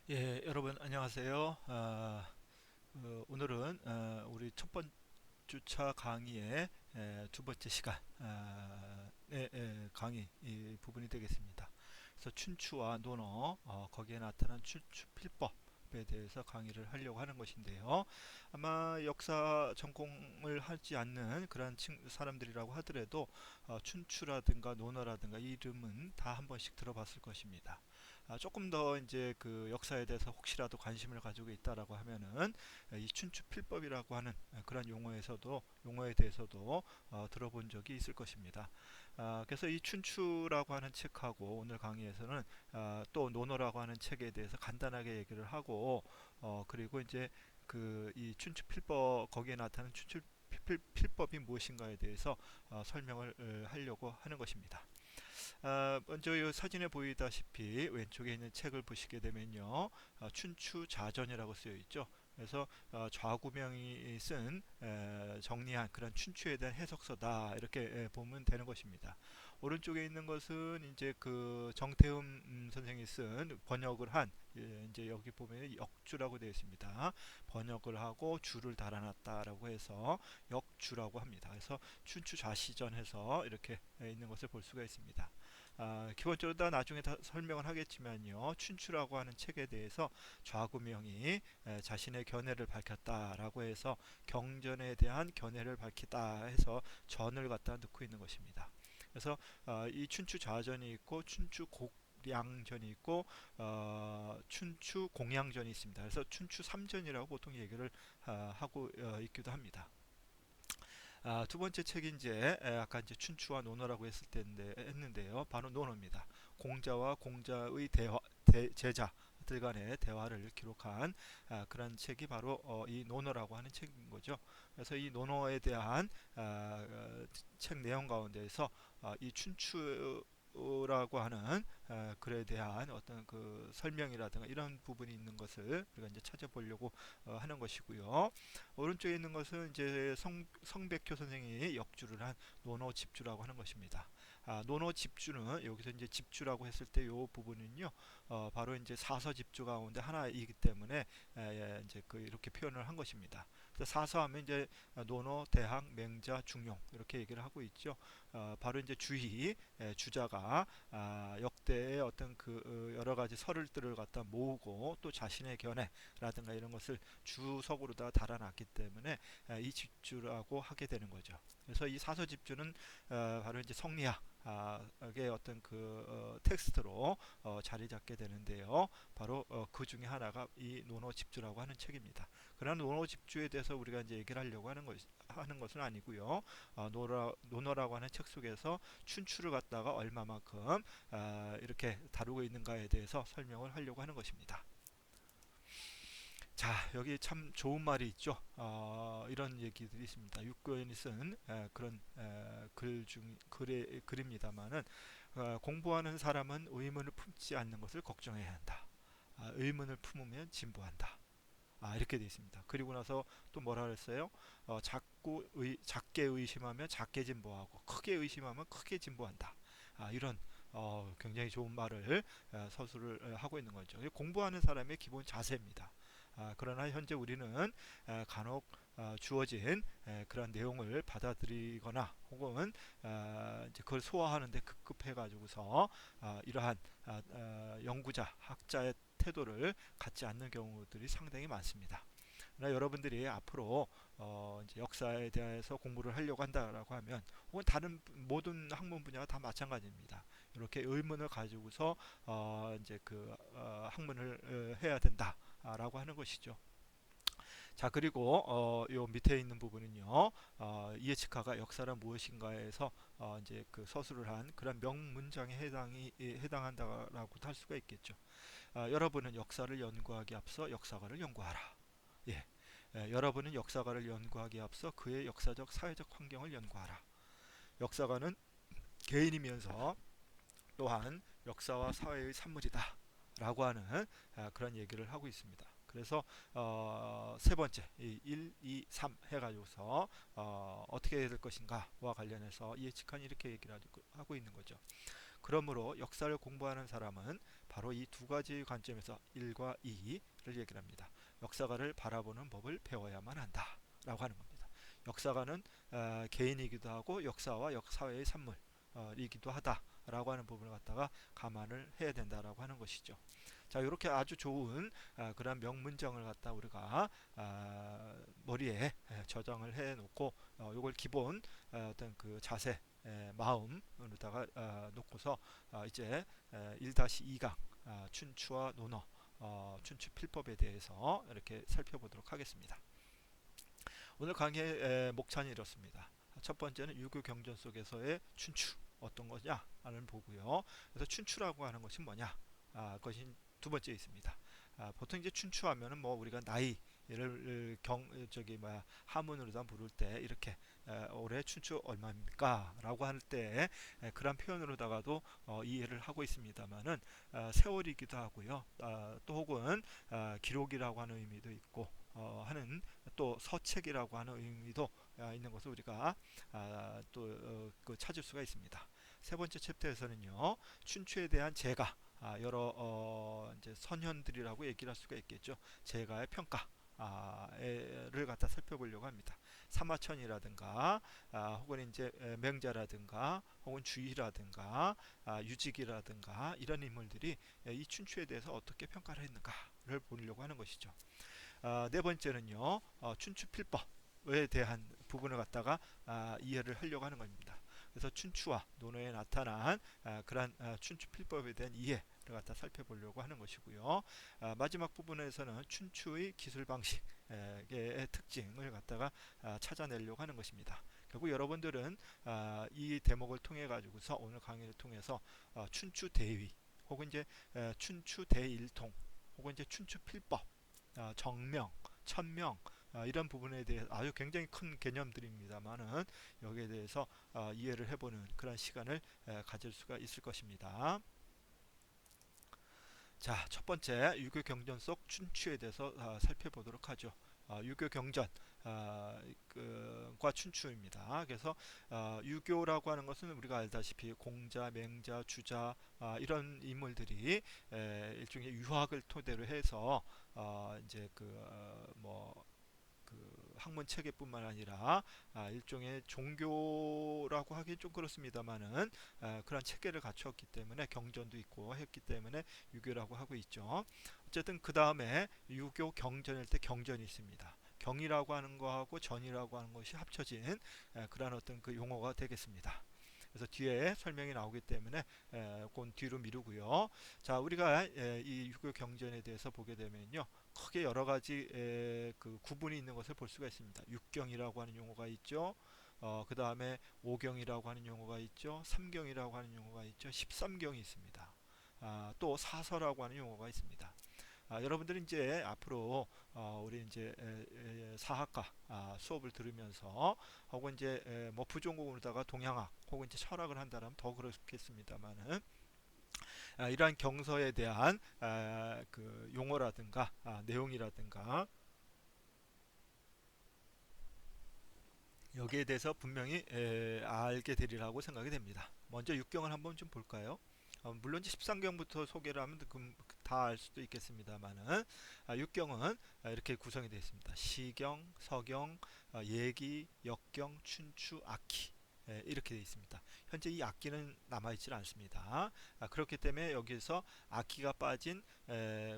예, 여러분 안녕하세요. 오늘은 우리 첫 번째 주차 강의의 두 번째 시간 강의 이 부분이 되겠습니다. 그래서 춘추와 논어, 거기에 나타난 춘추 필법에 대해서 강의를 하려고 하는 것인데요. 아마 역사 전공을 하지 않는 그런 사람들이라고 하더라도 춘추라든가 논어라든가 이 이름은 다 한 번씩 들어봤을 것입니다. 조금 더 이제 그 역사에 대해서 혹시라도 관심을 가지고 있다라고 하면은 이 춘추 필법이라고 하는 그런 용어에 대해서도 들어본 적이 있을 것입니다. 그래서 이 춘추라고 하는 책하고 오늘 강의에서는 또 논어라고 하는 책에 대해서 간단하게 얘기를 하고 그리고 이제 그 이 춘추 필법 거기에 나타나는 춘추 필법이 무엇인가에 대해서 설명을 하려고 하는 것입니다. 먼저 이 사진에 보이다시피 왼쪽에 있는 책을 보시게 되면요, 춘추자전이라고 쓰여 있죠. 그래서 좌구명이 쓴 정리한 그런 춘추에 대한 해석서다 이렇게 보면 되는 것입니다. 오른쪽에 있는 것은 이제 그 정태흠 선생이 쓴 번역을 한 이제 여기 보면 역주라고 되어 있습니다. 번역을 하고 주를 달아놨다라고 해서 역주라고 합니다. 그래서 춘추좌시전해서 이렇게 있는 것을 볼 수가 있습니다. 기본적으로 다 나중에 다 설명을 하겠지만요. 춘추라고 하는 책에 대해서 좌구명이 자신의 견해를 밝혔다라고 해서 경전에 대한 견해를 밝히다 해서 전을 갖다 넣고 있는 것입니다. 그래서 이 춘추 좌전이 있고 춘추 곡량전이 있고 춘추 공양전이 있습니다. 그래서 춘추 삼전이라고 보통 얘기를 하고 있기도 합니다. 두 번째 책이 이제 아까 이제 춘추와 논어라고 했는데요. 바로 논어입니다. 공자와 공자의 제자들 간의 대화를 기록한 그런 책이 바로 이 논어라고 하는 책인 거죠. 그래서 이 논어에 대한 책 내용 가운데에서 이 춘추라고 하는 글에 대한 어떤 그 설명이라든가 이런 부분이 있는 것을 우리가 이제 찾아보려고 하는 것이고요. 오른쪽에 있는 것은 이제 성백효 선생이 역주를 한 논어 집주라고 하는 것입니다. 논어 집주는 여기서 이제 집주라고 했을 때 이 부분은요, 바로 이제 사서 집주 가운데 하나이기 때문에 이제 그 이렇게 표현을 한 것입니다. 그래서 사서하면 이제 논어, 대항, 맹자, 중용 이렇게 얘기를 하고 있죠. 바로 이제 주자가 역대의 어떤 그 여러 가지 설들을 갖다 모으고 또 자신의 견해라든가 이런 것을 주석으로 다 달아놨기 때문에 이 집주라고 하게 되는 거죠. 그래서 이 사서 집주는 바로 이제 성리학의 어떤 그 텍스트로 자리 잡게 되는데요. 바로 그 중에 하나가 이 논어 집주라고 하는 책입니다. 그러나 논어 집주에 대해서 우리가 이제 얘기를 하려고 하는 것은 아니고요. 논어라고 하는 책 속에서 춘추를 갖다가 얼마만큼 이렇게 다루고 있는가에 대해서 설명을 하려고 하는 것입니다. 자, 여기 참 좋은 말이 있죠. 이런 얘기들이 있습니다. 육교연이 쓴 그런 글입니다만은 공부하는 사람은 의문을 품지 않는 것을 걱정해야 한다. 의문을 품으면 진보한다. 이렇게 되어 있습니다. 그리고 나서 또 뭐라 그랬어요? 작게 의심하면 작게 진보하고 크게 의심하면 크게 진보한다. 이런 굉장히 좋은 말을 서술을 하고 있는 거죠. 공부하는 사람의 기본 자세입니다. 그러나 현재 우리는 간혹 주어진 그런 내용을 받아들이거나 혹은 이제 그걸 소화하는데 급급해 가지고서 이러한 연구자 학자의 태도를 갖지 않는 경우들이 상당히 많습니다. 그러나 여러분들이 앞으로 이제 역사에 대해서 공부를 하려고 한다라고 하면 혹은 다른 모든 학문 분야가 다 마찬가지입니다. 이렇게 의문을 가지고서 이제 그 학문을 해야 된다라고 하는 것이죠. 자, 그리고 요 밑에 있는 부분은요. 이에치카가 역사란 무엇인가에서 이제 그 서술을 한 그런 명문장에 해당한다라고도 할 수가 있겠죠. 여러분은 역사를 연구하기 앞서 역사가를 연구하라. 예. 여러분은 역사가를 연구하기에 앞서 그의 역사적 사회적 환경을 연구하라. 역사가는 개인이면서 또한 역사와 사회의 산물이다 라고 하는 그런 얘기를 하고 있습니다. 그래서 세 번째 1, 2, 3 해가지고서 어떻게 해야 될 것인가와 관련해서 이해치칸이 이렇게 얘기를 하고 있는 거죠. 그러므로 역사를 공부하는 사람은 바로 이 두 가지 관점에서 1과 2를 얘기를 합니다. 역사가를 바라보는 법을 배워야만 한다 라고 하는 겁니다. 역사가는 개인이기도 하고 역사와 역사회의 산물이기도 하다라고 하는 부분을 갖다가 감안을 해야 된다라고 하는 것이죠. 자, 이렇게 아주 좋은 그런 명문장을 갖다 우리가 머리에 저장을 해 놓고 요걸 기본 어떤 그 자세 마음으로다가 놓고서 이제 1-2강 춘추와 논어 춘추 필법에 대해서 이렇게 살펴보도록 하겠습니다. 오늘 강의의 목차는 이렇습니다. 첫 번째는 유교 경전 속에서의 춘추 어떤 거냐 하는 보고요. 그래서 춘추라고 하는 것이 뭐냐 그것이 두 번째 있습니다. 보통 이제 춘추하면은 뭐 우리가 나이를 하문으로다 부를 때 이렇게 올해 춘추 얼마입니까?라고 할 때 그런 표현으로다가도 이해를 하고 있습니다만은 세월이기도 하고요. 또 혹은 기록이라고 하는 의미도 있고 하는 또 서책이라고 하는 의미도 있는 것을 우리가 찾을 수가 있습니다. 세 번째 챕터에서는요 춘추에 대한 제가 여러 이제 선현들이라고 얘기를 할 수가 있겠죠. 제가의 평가를 갖다 살펴보려고 합니다. 사마천이라든가 혹은 이제 맹자라든가 혹은 주의라든가 유직이라든가 이런 인물들이 이 춘추에 대해서 어떻게 평가를 했는가를 보려고 하는 것이죠. 네 번째는요 춘추필법에 대한 부분을 갖다가 이해를 하려고 하는 겁니다. 그래서 춘추와 논어에 나타난 그러한 춘추필법에 대한 이해를 갖다 살펴보려고 하는 것이고요. 마지막 부분에서는 춘추의 기술 방식의 특징을 갖다가 찾아내려고 하는 것입니다. 결국 여러분들은 이 대목을 통해 가지고서 오늘 강의를 통해서 춘추 대위 혹은 이제 춘추 대일통 혹은 이제 춘추 필법 정명, 천명 이런 부분에 대해 아주 굉장히 큰 개념들입니다만은 여기에 대해서 이해를 해보는 그런 시간을 가질 수가 있을 것입니다. 자, 첫 번째 유교 경전 속 춘추에 대해서 살펴보도록 하죠. 유교 경전 과 춘추입니다. 그래서 유교라고 하는 것은 우리가 알다시피 공자, 맹자, 주자 이런 인물들이 일종의 유학을 토대로 해서 이제 그 학문 체계뿐만 아니라 일종의 종교라고 하기 좀 그렇습니다만은 그런 체계를 갖추었기 때문에 경전도 있고 했기 때문에 유교라고 하고 있죠. 어쨌든 그 다음에 유교 경전일 때 경전이 있습니다. 경이라고 하는 거하고 전이라고 하는 것이 합쳐진 그러한 어떤 그 용어가 되겠습니다. 그래서 뒤에 설명이 나오기 때문에 그건 뒤로 미루고요. 자, 우리가 이 유교 경전에 대해서 보게 되면요. 크게 여러 가지 그 구분이 있는 것을 볼 수가 있습니다. 육경이라고 하는 용어가 있죠. 그 다음에 오경이라고 하는 용어가 있죠. 삼경이라고 하는 용어가 있죠. 십삼경이 있습니다. 또 사서라고 하는 용어가 있습니다. 여러분들이 이제 앞으로 우리 이제 사학과 수업을 들으면서 혹은 이제 뭐 부전공으로다가 동양학 혹은 이제 철학을 한다면 더 그렇겠습니다만은 이러한 경서에 대한 그 용어라든가 내용이라든가 여기에 대해서 분명히 알게 되리라고 생각이 됩니다. 먼저 육경을 한번 좀 볼까요? 물론 13경부터 소개를 하면 다 알 수도 있겠습니다만은 육경은 이렇게 구성이 되어 있습니다. 시경, 서경, 예기, 역경, 춘추, 악기 이렇게 되어 있습니다. 현재 이 악기는 남아있지 않습니다. 그렇기 때문에 여기서 악기가 빠진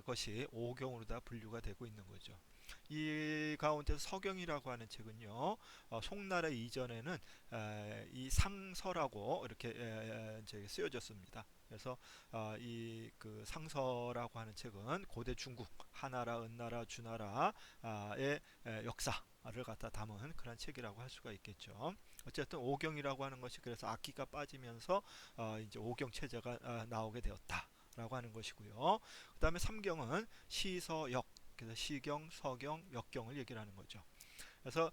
것이 오경으로 다 분류가 되고 있는 거죠. 이 가운데서 서경이라고 하는 책은요, 송나라 이전에는 이 상서라고 이렇게 이제 쓰여졌습니다. 그래서 이 그 상서라고 하는 책은 고대 중국 하나라, 은나라, 주나라의 역사를 갖다 담은 그런 책이라고 할 수가 있겠죠. 어쨌든 오경이라고 하는 것이 그래서 악기가 빠지면서 이제 오경 체제가 나오게 되었다라고 하는 것이고요. 그 다음에 삼경은 시서역 그래서 시경, 서경, 역경을 얘기를 하는 거죠. 그래서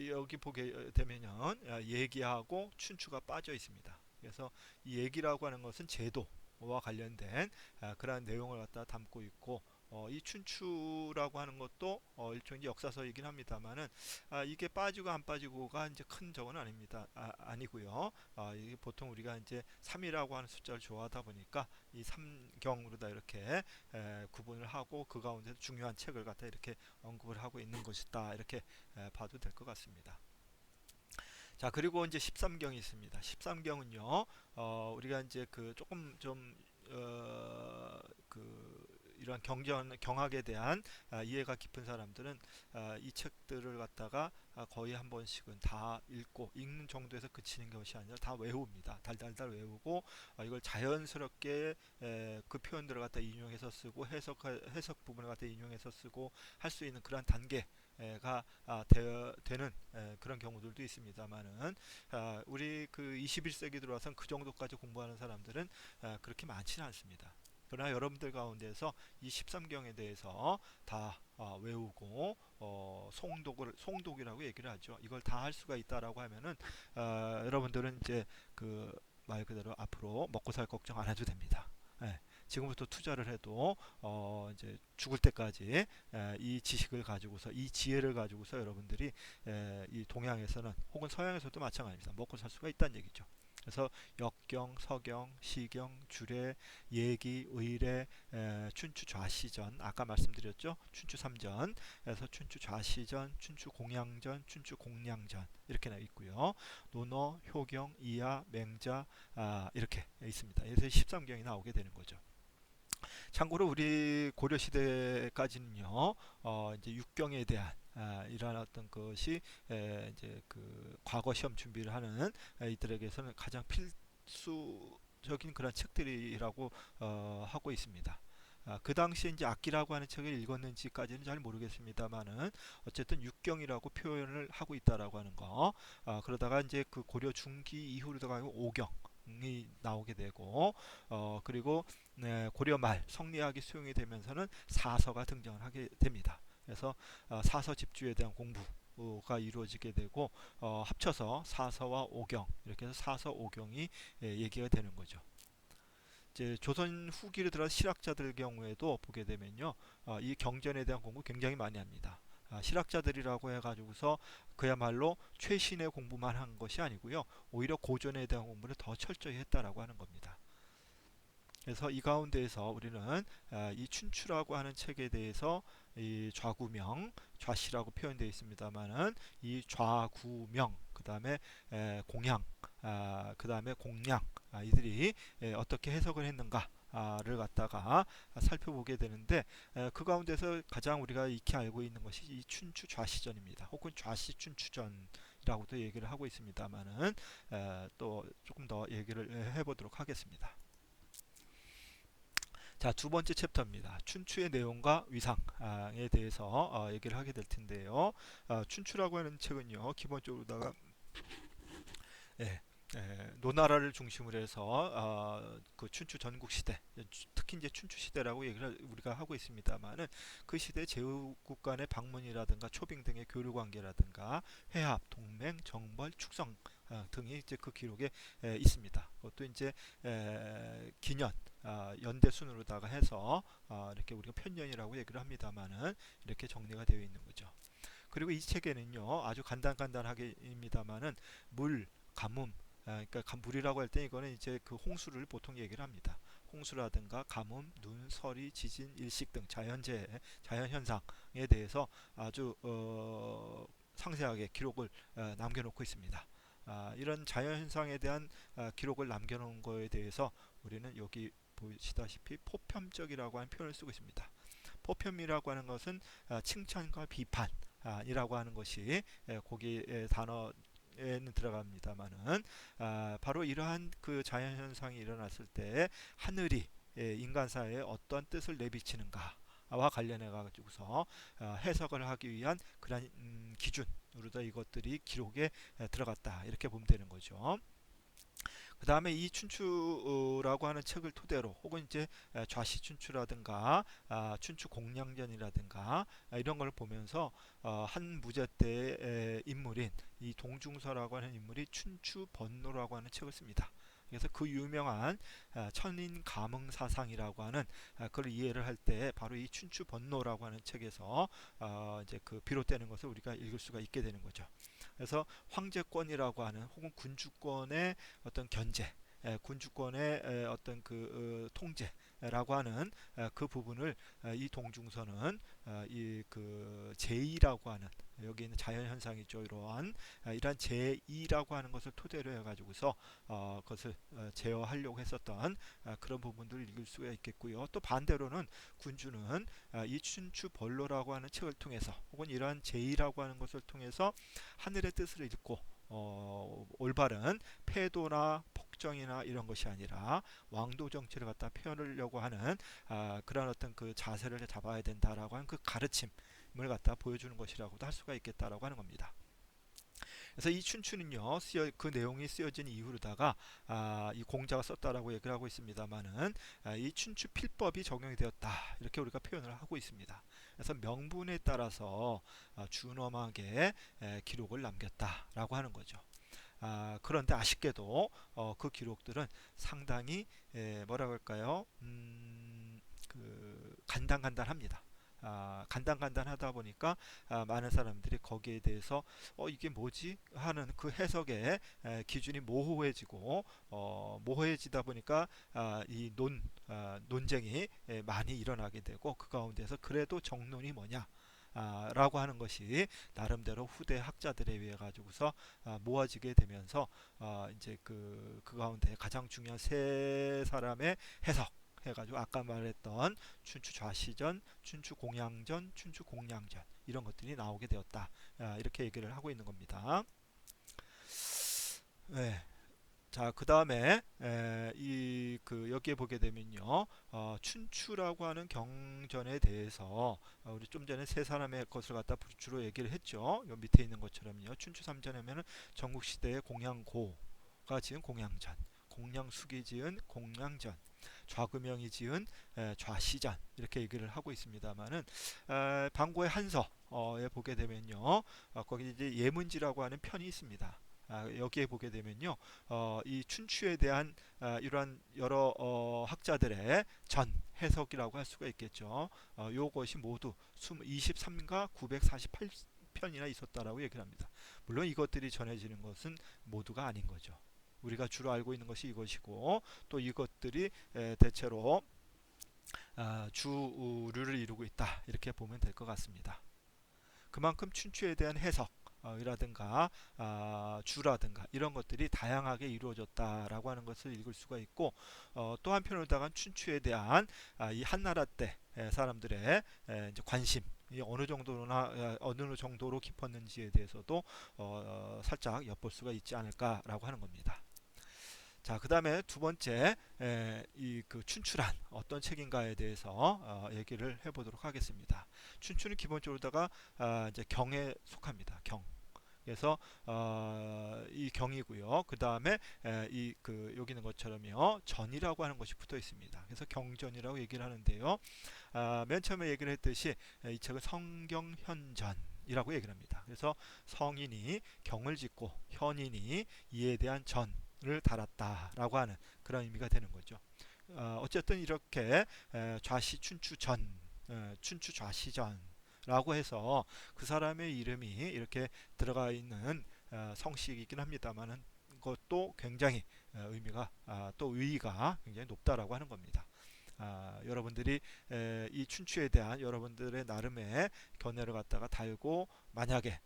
여기 보게 되면은 예기하고 춘추가 빠져 있습니다. 그래서 이 예기라고 하는 것은 제도와 관련된 그러한 내용을 갖다 담고 있고 이 춘추라고 하는 것도 일종의 역사서이긴 합니다만은 이게 빠지고 안 빠지고가 이제 큰 적은 아닙니다. 아니고요. 이게 보통 우리가 이제 3이라고 하는 숫자를 좋아하다 보니까 이 삼경으로 다 이렇게 구분을 하고 그 가운데 중요한 책을 갖다 이렇게 언급을 하고 있는 것이다. 이렇게 봐도 될 것 같습니다. 자, 그리고 이제 13경이 있습니다. 13경은요, 우리가 이제 그 조금 좀, 이러한 경학에 대한 이해가 깊은 사람들은 이 책들을 갖다가 거의 한 번씩은 다 읽는 정도에서 그치는 것이 아니라 다 외웁니다. 달달달 외우고 이걸 자연스럽게 그 표현들을 갖다 인용해서 쓰고 해석 부분을 갖다 인용해서 쓰고 할 수 있는 그런 단계가 되는 그런 경우들도 있습니다만은 우리 그 21세기 들어와선 그 정도까지 공부하는 사람들은 그렇게 많지는 않습니다. 그러나 여러분들 가운데서 이 13경에 대해서 다 외우고 송독이라고 얘기를 하죠. 이걸 다 할 수가 있다라고 하면은 여러분들은 이제 그 말 그대로 앞으로 먹고 살 걱정 안 해도 됩니다. 예, 지금부터 투자를 해도 이제 죽을 때까지 이 지식을 가지고서 이 지혜를 가지고서 여러분들이 이 동양에서는 혹은 서양에서도 마찬가지입니다. 먹고 살 수가 있다는 얘기죠. 그래서 역경, 서경, 시경, 주례, 예기, 의례, 춘추 좌시전 아까 말씀드렸죠. 춘추 삼전, 그래서 춘추 좌시전, 춘추 공양전, 춘추 공량전 이렇게 나 있고요. 논어, 효경, 이하, 맹자 이렇게 있습니다. 그래서 13경이 나오게 되는 거죠. 참고로 우리 고려 시대까지는요, 이제 육경에 대한 이러한 어떤 것이 이제 그 과거 시험 준비를 하는 이들에게서는 가장 필수적인 그런 책들이라고 하고 있습니다. 그 당시에 이제 악기라고 하는 책을 읽었는지까지는 잘 모르겠습니다만은 어쨌든 육경이라고 표현을 하고 있다라고 하는 거. 그러다가 이제 그 고려 중기 이후로다가 오경이 나오게 되고 그리고 고려 말 성리학이 수용이 되면서는 사서가 등장을 하게 됩니다. 그래서 사서 집주에 대한 공부가 이루어지게 되고 합쳐서 사서와 오경 이렇게 해서 사서 오경이 얘기가 되는 거죠. 이제 조선 후기를 들어 실학자들 경우에도 보게 되면요, 이 경전에 대한 공부 굉장히 많이 합니다. 실학자들이라고 해가지고서 그야말로 최신의 공부만 한 것이 아니고요, 오히려 고전에 대한 공부를 더 철저히 했다라고 하는 겁니다. 그래서 이 가운데에서 우리는 이 춘추라고 하는 책에 대해서 이 좌구명, 좌시라고 표현되어 있습니다만은 이 좌구명, 그 다음에 공양, 그 다음에 공량 이들이 어떻게 해석을 했는가를 갖다가 살펴보게 되는데 그 가운데서 가장 우리가 익히 알고 있는 것이 이 춘추 좌시전입니다. 혹은 좌시 춘추전이라고도 얘기를 하고 있습니다만은 또 조금 더 얘기를 해보도록 하겠습니다. 자, 두 번째 챕터입니다. 춘추의 내용과 위상에 대해서 얘기를 하게 될 텐데요. 춘추라고 하는 책은요, 기본적으로다가 예, 노나라를 중심으로 해서 그 춘추 전국 시대, 특히 이제 춘추 시대라고 얘기를 우리가 하고 있습니다만은 그 시대 제후국 간의 방문이라든가 초빙 등의 교류 관계라든가 회합, 동맹, 정벌, 축성 등이 이제 그 기록에 있습니다. 그것도 이제 기년 연대 순으로다가 해서 이렇게 우리가 편년이라고 얘기를 합니다만은 이렇게 정리가 되어 있는 거죠. 그리고 이 책에는요 아주 간단하게입니다만은 물, 가뭄, 그러니까 물이라고 할 때 이거는 이제 그 홍수를 보통 얘기를 합니다. 홍수라든가 가뭄, 눈, 서리, 지진, 일식 등 자연재해, 자연현상에 대해서 아주 상세하게 기록을 남겨놓고 있습니다. 이런 자연현상에 대한 기록을 남겨놓은 거에 대해서 우리는 여기 보시다시피 포편적이라고 하는 표현을 쓰고 있습니다. 포편이라고 하는 것은 칭찬과 비판이라고 하는 것이 거기에 단어에는 들어갑니다만은 바로 이러한 그 자연 현상이 일어났을 때 하늘이 인간사에 어떤 뜻을 내비치는가와 관련해 가지고서 해석을 하기 위한 그런 기준으로도 이것들이 기록에 들어갔다 이렇게 보면 되는 거죠. 그 다음에 이 춘추라고 하는 책을 토대로 혹은 이제 좌시춘추라든가 춘추 공량전이라든가 이런 걸 보면서 한 무제 때의 인물인 이 동중서라고 하는 인물이 춘추 번노라고 하는 책을 씁니다. 그래서 그 유명한 천인감흥사상이라고 하는 그걸 이해를 할 때 바로 이 춘추번노라고 하는 책에서 이제 그 비롯되는 것을 우리가 읽을 수가 있게 되는 거죠. 그래서 황제권이라고 하는 혹은 군주권의 어떤 견제, 군주권의 어떤 그 통제라고 하는 그 부분을 이 동중서는 이 그 제2라고 하는 여기 있는 자연 현상이죠. 이러한 제2라고 하는 것을 토대로 해가지고서 그것을 제어하려고 했었던 그런 부분들을 읽을 수가 있겠고요. 또 반대로는 군주는 이 춘추벌로라고 하는 책을 통해서 혹은 이러한 제2라고 하는 것을 통해서 하늘의 뜻을 읽고 올바른 패도나 폭정이나 이런 것이 아니라 왕도 정치를 갖다 표현하려고 하는 그런 어떤 그 자세를 잡아야 된다라고 하는 그 가르침을 갖다 보여주는 것이라고도 할 수가 있겠다라고 하는 겁니다. 그래서 이 춘추는요, 그 내용이 쓰여진 이후로다가 이 공자가 썼다라고 얘기를 하고 있습니다만은 이 춘추 필법이 적용이 되었다 이렇게 우리가 표현을 하고 있습니다. 그래서 명분에 따라서 준엄하게 기록을 남겼다라고 하는 거죠. 그런데 아쉽게도 그 기록들은 상당히 뭐라고 할까요? 그 간단간단합니다. 간단간단하다 보니까 많은 사람들이 거기에 대해서 이게 뭐지 하는 그 해석의 기준이 모호해지고 모호해지다 보니까 논쟁이 많이 일어나게 되고 그 가운데서 그래도 정론이 뭐냐 라고 하는 것이 나름대로 후대 학자들에 의해 가지고서 모아지게 되면서 이제 그 가운데 가장 중요한 세 사람의 해석 해가지고 아까 말했던 춘추 좌시전, 춘추 공양전, 춘추 공량전 이런 것들이 나오게 되었다. 이렇게 얘기를 하고 있는 겁니다. 네. 자, 그 다음에 이 그 여기에 보게 되면요, 춘추라고 하는 경전에 대해서 우리 좀 전에 세 사람의 것을 갖다 주로 얘기를 했죠. 요 밑에 있는 것처럼요, 춘추 3전하면은 전국 시대의 공양고가 지은 공양전, 공양숙이 지은 공양전, 좌금영이 지은 좌시전 이렇게 얘기를 하고 있습니다만은 방고의 한서에 보게 되면요, 거기 이제 예문지라고 하는 편이 있습니다. 여기에 보게 되면요, 이 춘추에 대한 이러한 여러 학자들의 전 해석이라고 할 수가 있겠죠. 요것이 모두 23가 948편이나 있었다라고 얘기를 합니다. 물론 이것들이 전해지는 것은 모두가 아닌 거죠. 우리가 주로 알고 있는 것이 이것이고 또 이것들이 대체로 주류를 이루고 있다 이렇게 보면 될 것 같습니다. 그만큼 춘추에 대한 해석 이라든가 주라든가 이런 것들이 다양하게 이루어졌다라고 하는 것을 읽을 수가 있고 또 한편으로다가 춘추에 대한 이 한나라 때 사람들의 이제 관심 이 어느 정도로 깊었는지에 대해서도 살짝 엿볼 수가 있지 않을까라고 하는 겁니다. 자, 그 다음에 두 번째, 이 그 춘추란 어떤 책인가에 대해서 얘기를 해보도록 하겠습니다. 춘추는 기본적으로다가 이제 경에 속합니다. 경. 그래서 이 경이고요. 그 다음에 이 그 여기 있는 것처럼요, 전이라고 하는 것이 붙어 있습니다. 그래서 경전이라고 얘기를 하는데요. 맨 처음에 얘기를 했듯이 이 책은 성경현전이라고 얘기를 합니다. 그래서 성인이 경을 짓고 현인이 이에 대한 전을 달았다라고 하는 그런 의미가 되는 거죠. 어쨌든 이렇게 좌시춘추전, 춘추좌시전라고 해서 그 사람의 이름이 이렇게 들어가 있는 성씨이긴 합니다만은 그것도 굉장히 의미가 또 의의가 굉장히 높다라고 하는 겁니다. 여러분들이 이 춘추에 대한 여러분들의 나름의 견해를 갖다가 달고 만약에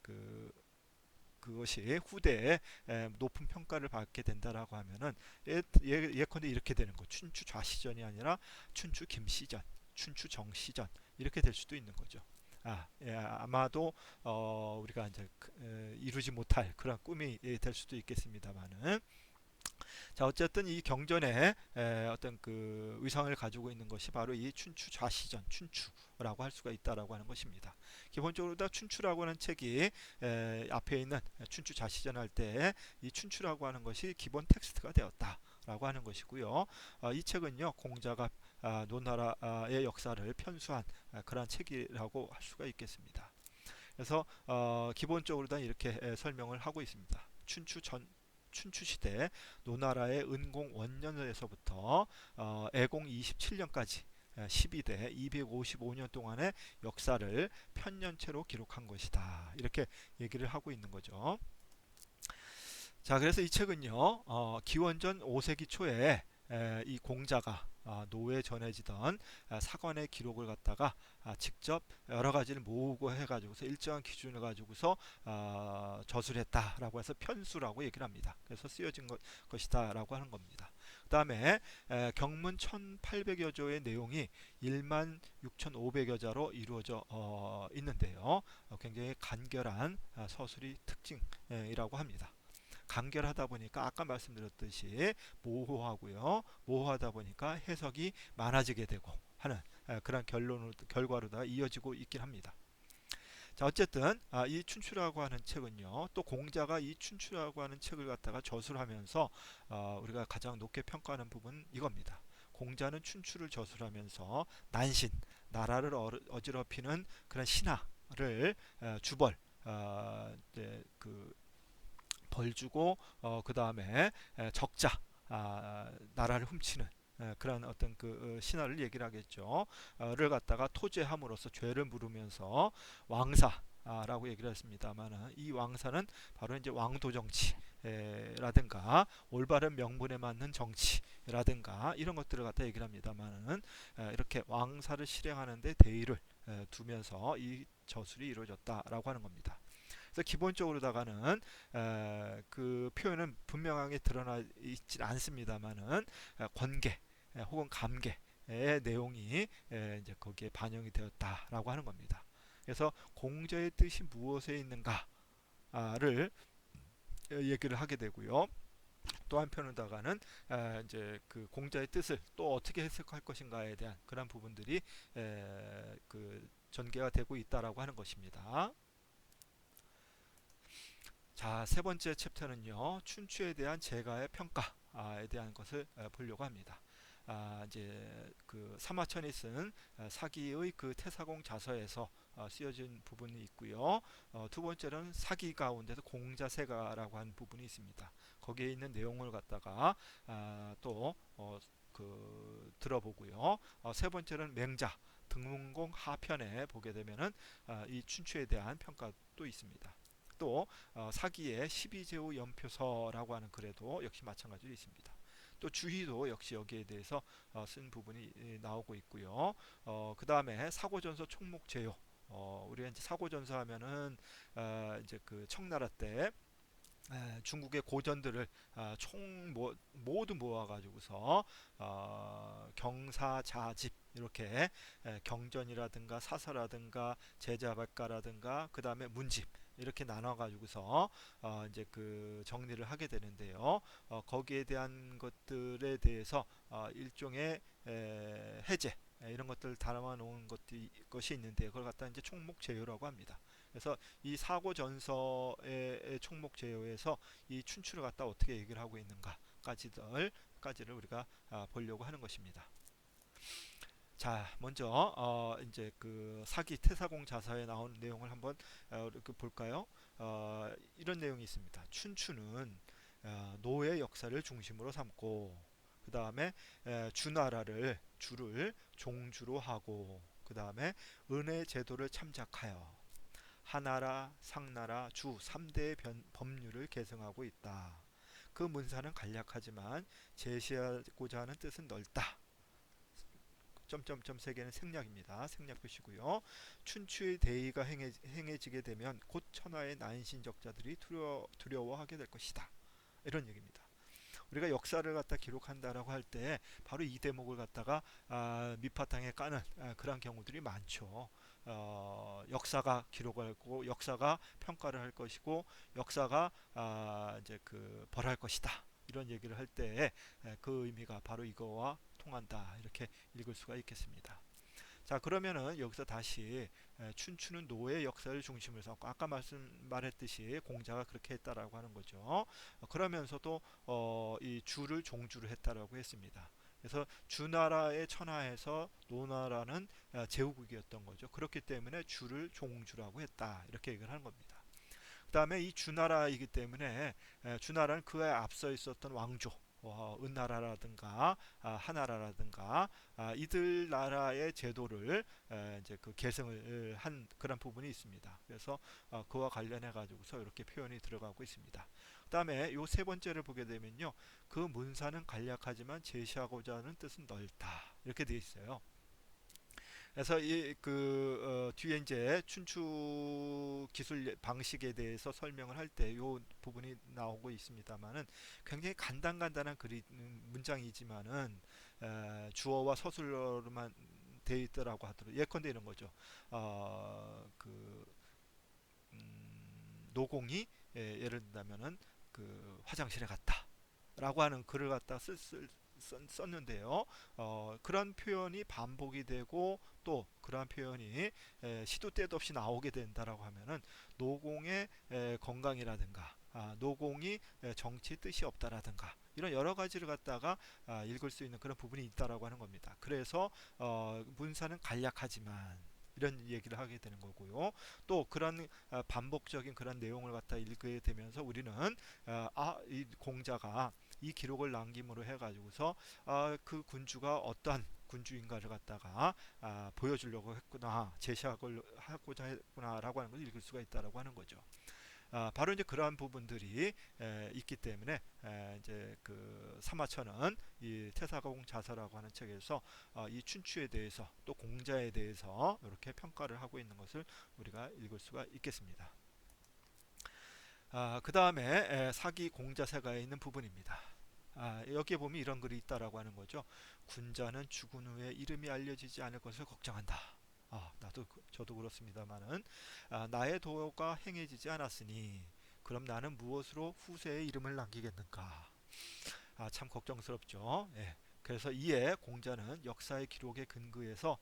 그 그것이 후대에 높은 평가를 받게 된다라고 하면은 예컨대 이렇게 되는 거 춘추 좌시전이 아니라 춘추 김시전, 춘추 정시전 이렇게 될 수도 있는 거죠. 아마도 우리가 이제 이루지 못할 그런 꿈이 될 수도 있겠습니다만은 자, 어쨌든 이 경전에 어떤 그 의상을 가지고 있는 것이 바로 이 춘추 좌시전, 춘추라고 할 수가 있다라고 하는 것입니다. 기본적으로 다 춘추라고 하는 책이 앞에 있는 춘추 좌시전 할 때 이 춘추라고 하는 것이 기본 텍스트가 되었다라고 하는 것이고요. 이 책은요, 공자가 노나라의 역사를 편수한 그러한 책이라고 할 수가 있겠습니다. 그래서 기본적으로 다 이렇게 설명을 하고 있습니다. 춘추 전 춘추시대 노나라의 은공 원년에서부터 애공 27년까지 12대 255년 동안의 역사를 편년체로 기록한 것이다. 이렇게 얘기를 하고 있는 거죠. 자, 그래서 이 책은요, 기원전 5세기 초에 이 공자가 노에 전해지던 사관의 기록을 갖다가 직접 여러 가지를 모으고 해가지고서 일정한 기준을 가지고서 저술했다라고 해서 편수라고 얘기를 합니다. 그래서 쓰여진 것이다라고 하는 겁니다. 그 다음에 경문 1800여 조의 내용이 1만 6,500여 자로 이루어져 있는데요. 굉장히 간결한 서술이 특징이라고 합니다. 간결하다 보니까 아까 말씀드렸듯이 모호하고요. 모호하다 보니까 해석이 많아지게 되고 하는 그런 결과로 다 이어지고 있긴 합니다. 자, 어쨌든 이 춘추라고 하는 책은요. 또 공자가 이 춘추라고 하는 책을 갖다가 저술하면서 우리가 가장 높게 평가하는 부분은 이겁니다. 공자는 춘추를 저술하면서 난신, 나라를 어지럽히는 그런 신하를 주벌, 이제 그 벌 주고 그 다음에 적자 나라를 훔치는 그런 어떤 그 신화를 얘기를 하겠죠. 를 갖다가 토제함으로써 죄를 물으면서 왕사라고 얘기를 했습니다만 이 왕사는 바로 이제 왕도 정치라든가 올바른 명분에 맞는 정치라든가 이런 것들을 갖다 얘기를 합니다만은 이렇게 왕사를 실행하는데 대의를 두면서 이 저술이 이루어졌다라고 하는 겁니다. 그래서 기본적으로다가는 그 표현은 분명하게 드러나 있지 않습니다만은 권계 혹은 감계의 내용이 이제 거기에 반영이 되었다라고 하는 겁니다. 그래서 공자의 뜻이 무엇에 있는가를 얘기를 하게 되고요. 또 한편으로다가는 이제 그 공자의 뜻을 또 어떻게 해석할 것인가에 대한 그런 부분들이 그 전개가 되고 있다라고 하는 것입니다. 자, 세 번째 챕터는요. 춘추에 대한 제가의 평가에 대한 것을 보려고 합니다. 이제 그 사마천이 쓴 사기의 그 태사공 자서에서 쓰여진 부분이 있고요. 두 번째는 사기 가운데서 공자세가라고 하는 부분이 있습니다. 거기에 있는 내용을 갖다가 또 그 들어보고요. 세 번째는 맹자 등문공 하편에 보게 되면은 이 춘추에 대한 평가도 있습니다. 또 사기의 12제후 연표서라고 하는 글에도 역시 마찬가지로 있습니다. 또 주희도 역시 여기에 대해서 쓴 부분이 나오고 있고요. 그 다음에 사고전서 총목제요. 우리가 이제 사고전서 하면은 이제 그 청나라 때 중국의 고전들을 모두 모아가지고서 경사자집 이렇게 경전이라든가 사서라든가 제자백가라든가 그 다음에 문집 이렇게 나눠가지고서 이제 그 정리를 하게 되는데요. 거기에 대한 것들에 대해서 일종의 해제 이런 것들을 담아 놓은 것이 있는데 그걸 갖다 이제 총목제요라고 합니다. 그래서 이 사고 전서의 총목 제요에서 이 춘추를 갖다 어떻게 얘기를 하고 있는가까지를 우리가 보려고 하는 것입니다. 자, 먼저 이제 그 사기 태사공 자서에 나온 내용을 한번 이렇게 볼까요? 이런 내용이 있습니다. 춘추는 노의 역사를 중심으로 삼고 그 다음에 주를 종주로 하고 그 다음에 은혜 제도를 참작하여 하나라, 상나라, 주 3대의 법률을 계승하고 있다. 그 문사는 간략하지만 제시하고자 하는 뜻은 넓다. 점점점 세 개는 생략입니다. 생략 표시고요. 춘추의 대의가 행해지게 되면 곧 천하의 난신적자들이 두려워하게 될 것이다. 이런 얘기입니다. 우리가 역사를 갖다 기록한다라고 할 때 바로 이 대목을 갖다가 밑바탕에 까는 그런 경우들이 많죠. 역사가 기록할 거고 역사가 평가를 할 것이고 역사가 이제 그 벌할 것이다. 이런 얘기를 할 때 그 의미가 바로 이거와 통한다. 이렇게 읽을 수가 있겠습니다. 자, 그러면은 여기서 다시 춘추는 노의 역사를 중심으로 삼고 아까 말했듯이 공자가 그렇게 했다라고 하는 거죠. 그러면서도 이 주를 종주를 했다라고 했습니다. 그래서 주나라의 천하에서 노나라는 제후국이었던 거죠. 그렇기 때문에 주를 종주라고 했다. 이렇게 얘기를 하는 겁니다. 그다음에 이 주나라이기 때문에 주나라는 그에 앞서 있었던 왕조 은나라라든가 하나라라든가 이들 나라의 제도를 이제 그 계승을 한 그런 부분이 있습니다. 그래서 그와 관련해 가지고서 이렇게 표현이 들어가고 있습니다. 그다음에 요 세 번째를 보게 되면요, 그 문사는 간략하지만 제시하고자 하는 뜻은 넓다 이렇게 되어 있어요. 그래서 이 그 뒤에 이제 춘추 기술 방식에 대해서 설명을 할 때 요 부분이 나오고 있습니다만은 굉장히 간단간단한 그리 문장이지만은 주어와 서술로만 돼 있더라고 하더라도 예컨대 이런 거죠. 그 노공이 예를 든다면은 그 화장실에 갔다. 라고 하는 글을 갖다 썼는데요. 그런 표현이 반복이 되고 또 그러한 표현이 시도 때도 없이 나오게 된다라고 하면은 노공의 건강이라든가 노공이 정치 뜻이 없다라든가 이런 여러 가지를 갖다가 읽을 수 있는 그런 부분이 있다라고 하는 겁니다. 그래서 문사는 간략하지만 이런 얘기를 하게 되는 거고요. 또 그런 반복적인 그런 내용을 갖다 읽게 되면서 우리는 이 공자가 이 기록을 남김으로 해가지고서 그 군주가 어떠한 군주인가를 갖다가 보여주려고 했구나, 제시하고자 했구나라고 하는 것을 읽을 수가 있다라고 하는 거죠. 바로 이제 그러한 부분들이 있기 때문에 이제 그 사마천은 이 태사공 자서라고 하는 책에서 이 춘추에 대해서 또 공자에 대해서 이렇게 평가를 하고 있는 것을 우리가 읽을 수가 있겠습니다. 그 다음에 사기 공자세가에 있는 부분입니다. 여기에 보면 이런 글이 있다라고 하는 거죠. 군자는 죽은 후에 이름이 알려지지 않을 것을 걱정한다. 저도 그렇습니다만은 나의 도가 행해지지 않았으니 그럼 나는 무엇으로 후세의 이름을 남기겠는가? 참 걱정스럽죠. 예. 그래서 이에 공자는 역사의 기록에 근거해서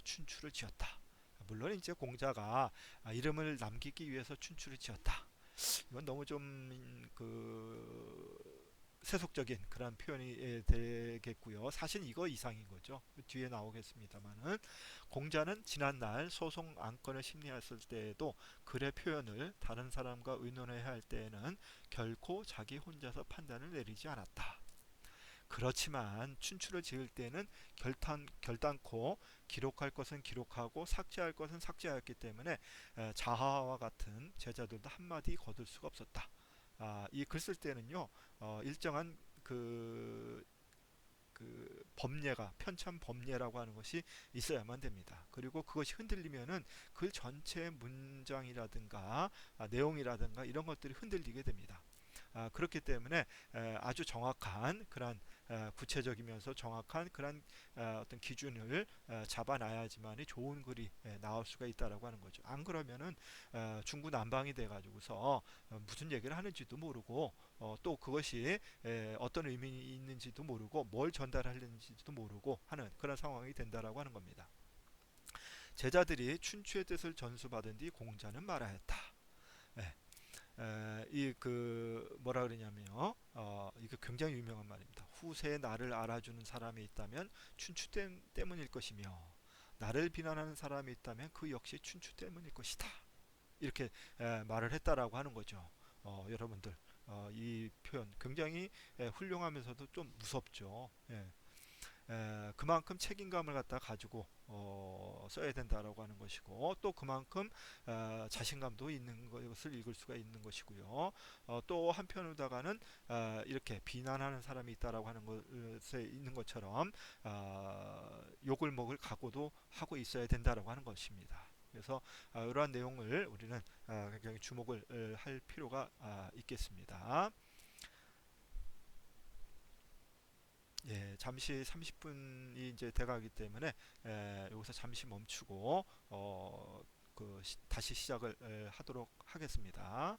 춘추를 지었다. 물론 이제 공자가 이름을 남기기 위해서 춘추를 지었다. 이건 너무 좀 세속적인 그런 표현이 되겠고요. 사실 이거 이상인 거죠. 뒤에 나오겠습니다만은 공자는 지난날 소송 안건을 심리했을 때에도 글의 표현을 다른 사람과 의논해야 할 때에는 결코 자기 혼자서 판단을 내리지 않았다. 그렇지만 춘추를 지을 때는 결단코 기록할 것은 기록하고 삭제할 것은 삭제하였기 때문에 자하와 같은 제자들도 한마디 거둘 수가 없었다. 이 글 쓸 때는요, 일정한 그 법례가 편찬 법례라고 하는 것이 있어야만 됩니다. 그리고 그것이 흔들리면은 글 전체의 문장이라든가 내용이라든가 이런 것들이 흔들리게 됩니다. 그렇기 때문에 아주 정확한 그런 구체적이면서 정확한 그런 어떤 기준을 잡아놔야지만이 좋은 글이 나올 수가 있다라고 하는 거죠. 안 그러면은 중구난방이 돼가지고서 무슨 얘기를 하는지도 모르고 또 그것이 어떤 의미 있는지도 모르고 뭘 전달하려는지도 모르고 하는 그런 상황이 된다라고 하는 겁니다. 제자들이 춘추의 뜻을 전수받은 뒤 공자는 말하였다. 예. 이 그 뭐라 그러냐면요. 이거 굉장히 유명한 말입니다. 후세에 나를 알아주는 사람이 있다면 춘추 때문일 것이며 나를 비난하는 사람이 있다면 그 역시 춘추 때문일 것이다. 이렇게 말을 했다라고 하는 거죠. 여러분들 이 표현 굉장히 훌륭하면서도 좀 무섭죠. 예. 그만큼 책임감을 갖다 가지고 써야 된다라고 하는 것이고 또 그만큼 자신감도 있는 것을 읽을 수가 있는 것이고요. 또 한편으로다가는 이렇게 비난하는 사람이 있다라고 하는 것에 있는 것처럼 욕을 먹을 각오도 하고 있어야 된다라고 하는 것입니다. 그래서 이러한 내용을 우리는 굉장히 주목을 할 필요가 있겠습니다. 예, 잠시 30분이 이제 돼가기 때문에 여기서 잠시 멈추고 다시 시작을 하도록 하겠습니다.